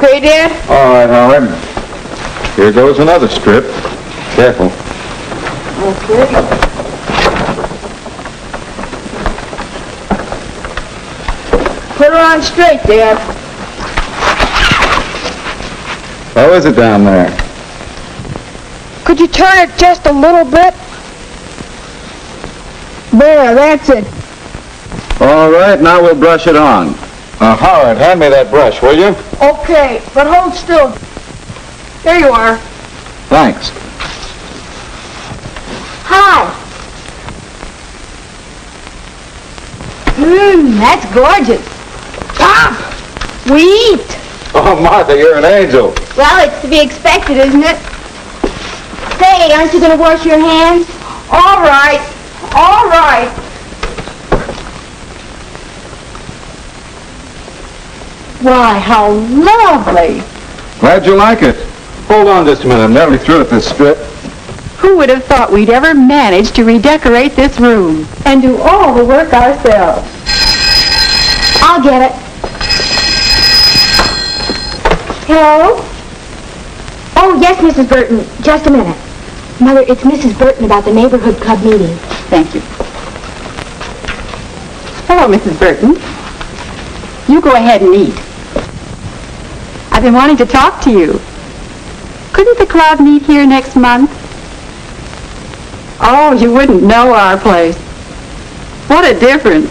okay, Dad? All right, Howard. Here goes another strip. Careful. Okay. Put her on straight, Dad. How is it down there? Could you turn it just a little bit? There, that's it. All right, now we'll brush it on. Howard, hand me that brush, will you? Okay, but hold still. There you are. Thanks. Hi. That's gorgeous. Pop! We eat. Oh, Martha, you're an angel. Well, it's to be expected, isn't it? Say, aren't you going to wash your hands? All right. All right. Why, how lovely. Glad you like it. Hold on just a minute. I'm nearly through with this strip. Who would have thought we'd ever manage to redecorate this room and do all the work ourselves? I'll get it. Hello? Oh, yes, Mrs. Burton. Just a minute. Mother, it's Mrs. Burton about the neighborhood club meeting. Thank you. Hello, Mrs. Burton. You go ahead and eat. I've been wanting to talk to you. Couldn't the club meet here next month? Oh, you wouldn't know our place. What a difference.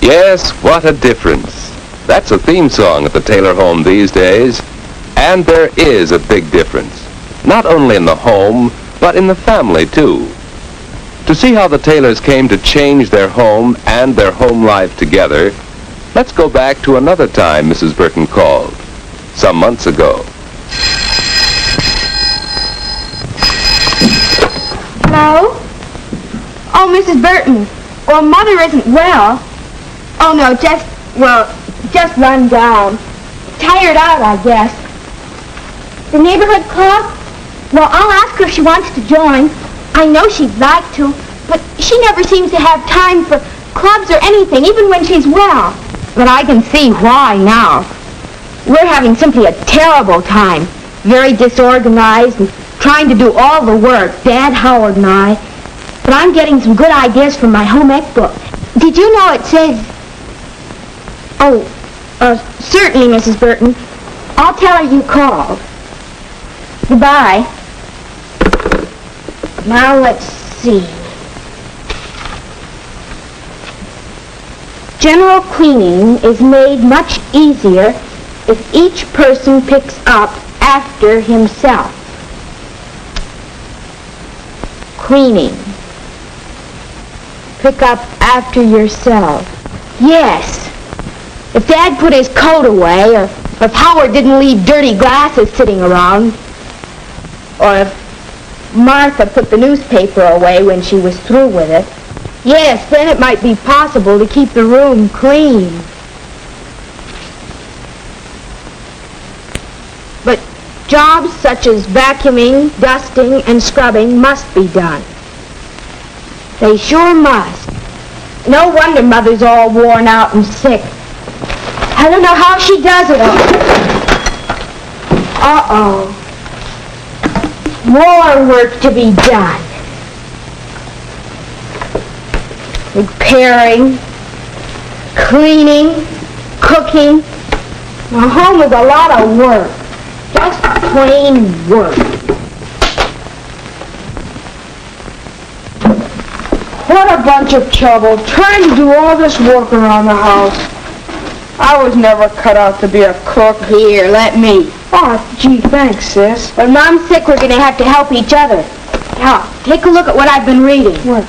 Yes, what a difference. That's a theme song at the Taylor home these days. And there is a big difference. Not only in the home, but in the family, too. To see how the Taylors came to change their home and their home life together, let's go back to another time Mrs. Burton called, some months ago. Hello? Oh, Mrs. Burton. Well, Mother isn't well. Oh, no, just run down. Tired out, I guess. The neighborhood club? Well, I'll ask her if she wants to join. I know she'd like to, but she never seems to have time for clubs or anything, even when she's well. But I can see why now. We're having simply a terrible time. Very disorganized and trying to do all the work, Dad, Howard, and I. But I'm getting some good ideas from my home ec book. Did you know it says... Oh, certainly, Mrs. Burton. I'll tell her you called. Goodbye. Now let's see. General cleaning is made much easier if each person picks up after himself. Cleaning. Pick up after yourself. Yes. If Dad put his coat away, or if Howard didn't leave dirty glasses sitting around, or if Martha put the newspaper away when she was through with it, yes, then it might be possible to keep the room clean. But jobs such as vacuuming, dusting, and scrubbing must be done. They sure must. No wonder Mother's all worn out and sick. I don't know how she does it all. Uh-oh. More work to be done. Repairing, cleaning, cooking. Now, home is a lot of work. Just plain work. What a bunch of trouble trying to do all this work around the house. I was never cut out to be a cook. Here, let me. Oh, gee, thanks, sis. When Mom's sick, we're going to have to help each other. Now, take a look at what I've been reading. What?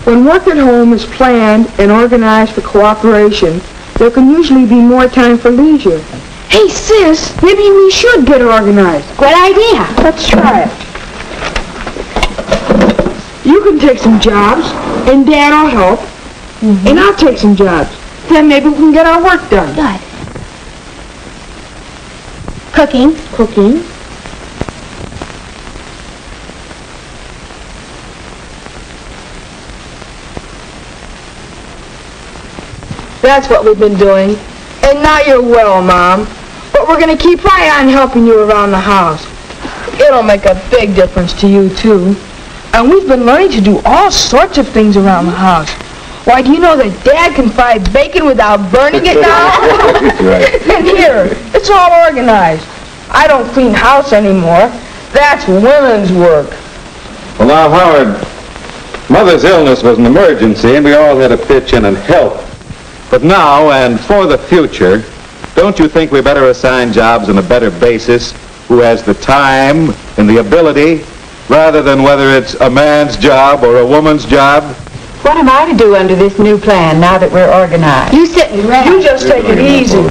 When work at home is planned and organized for cooperation, there can usually be more time for leisure. Hey, sis, maybe we should get organized. Good idea. Let's try it. You can take some jobs, and Dad will help, and I'll take some jobs. Then maybe we can get our work done. Good. Cooking. Cooking. That's what we've been doing. And now you're well, Mom. But we're going to keep right on helping you around the house. It'll make a big difference to you, too. And we've been learning to do all sorts of things around the house. Why, do you know that Dad can fry bacon without burning it now? And here, it's all organized. I don't clean house anymore. That's women's work. Well, now, Howard, Mother's illness was an emergency, and we all had to pitch in and help. But now, and for the future, don't you think we better assign jobs on a better basis, who has the time and the ability, rather than whether it's a man's job or a woman's job? What am I to do under this new plan now that we're organized? You sit and rest. You just take it easy.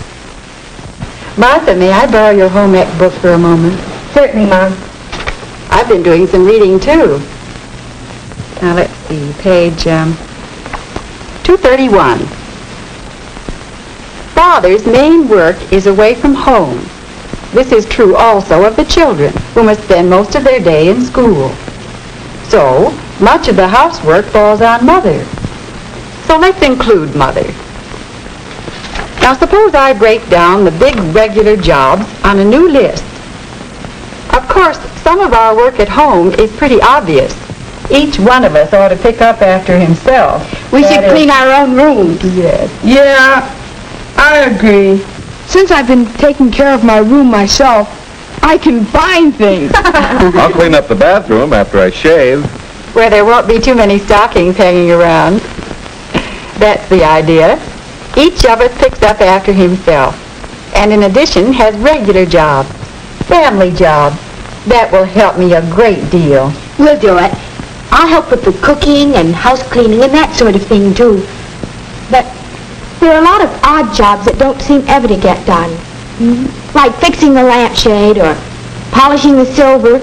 Martha, may I borrow your home ec book for a moment? Certainly, Mom. I've been doing some reading, too. Now, let's see, page 231. Father's main work is away from home. This is true also of the children, who must spend most of their day in school. So, much of the housework falls on Mother. So let's include Mother. Now, suppose I break down the big regular jobs on a new list. Of course, some of our work at home is pretty obvious. Each one of us ought to pick up after himself. We should clean our own rooms. Yes. Yeah, I agree. Since I've been taking care of my room myself, I can find things. I'll clean up the bathroom after I shave. Where there won't be too many stockings hanging around. That's the idea. Each of us picks up after himself. And in addition, has regular jobs, family jobs. That will help me a great deal. We'll do it. I'll help with the cooking and house cleaning and that sort of thing, too. But there are a lot of odd jobs that don't seem ever to get done. Like fixing the lampshade or polishing the silver.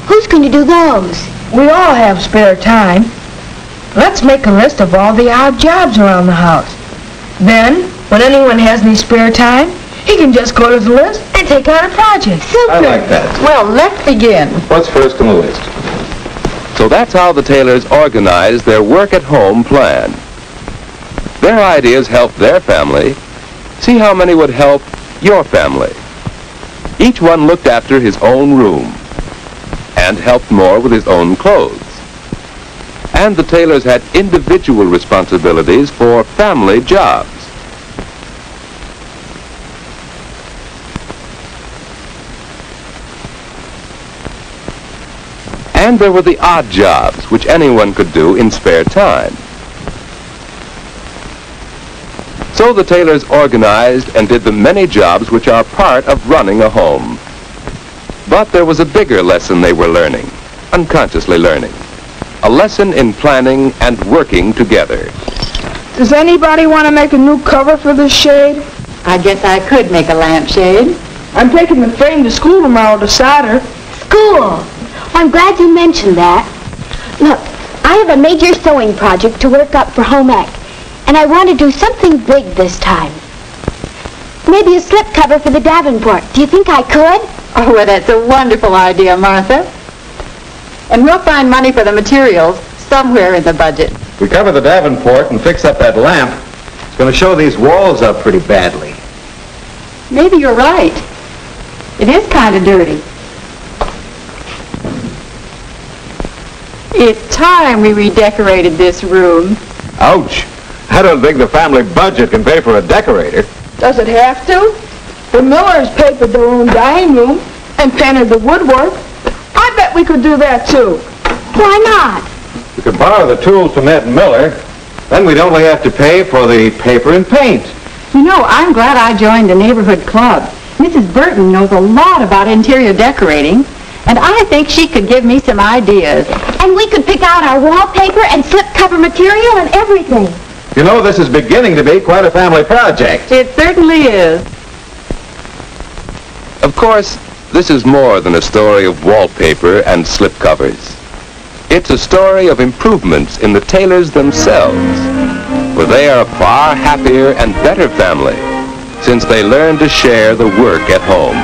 Who's going to do those? We all have spare time. Let's make a list of all the odd jobs around the house. Then, when anyone has any spare time, he can just go to the list and take on a project. Super. I like that. Well, let's begin. What's first on the list? So that's how the Taylors organized their work-at-home plan. Their ideas helped their family. See how many would help your family. Each one looked after his own room and helped more with his own clothes. And the Taylors had individual responsibilities for family jobs. And there were the odd jobs, which anyone could do in spare time. So the Taylors organized and did the many jobs which are part of running a home. But there was a bigger lesson they were learning, unconsciously learning. A lesson in planning and working together. Does anybody want to make a new cover for this shade? I guess I could make a lampshade. I'm taking the frame to school tomorrow to solder. School. I'm glad you mentioned that. Look, I have a major sewing project to work up for home ec, and I want to do something big this time. Maybe a slip cover for the Davenport. Do you think I could? Oh, well, that's a wonderful idea, Martha. And we'll find money for the materials somewhere in the budget. We cover the Davenport and fix up that lamp. It's going to show these walls up pretty badly. Maybe you're right. It is kind of dirty. It's time we redecorated this room. Ouch. I don't think the family budget can pay for a decorator. Does it have to? The Millers papered their own dining room and painted the woodwork. I bet we could do that, too. Why not? We could borrow the tools from Ed Miller. Then we'd only have to pay for the paper and paint. You know, I'm glad I joined the neighborhood club. Mrs. Burton knows a lot about interior decorating, and I think she could give me some ideas. And we could pick out our wallpaper and slipcover material and everything. You know, this is beginning to be quite a family project. It certainly is. Of course, this is more than a story of wallpaper and slipcovers. It's a story of improvements in the Taylors themselves, for they are a far happier and better family since they learned to share the work at home.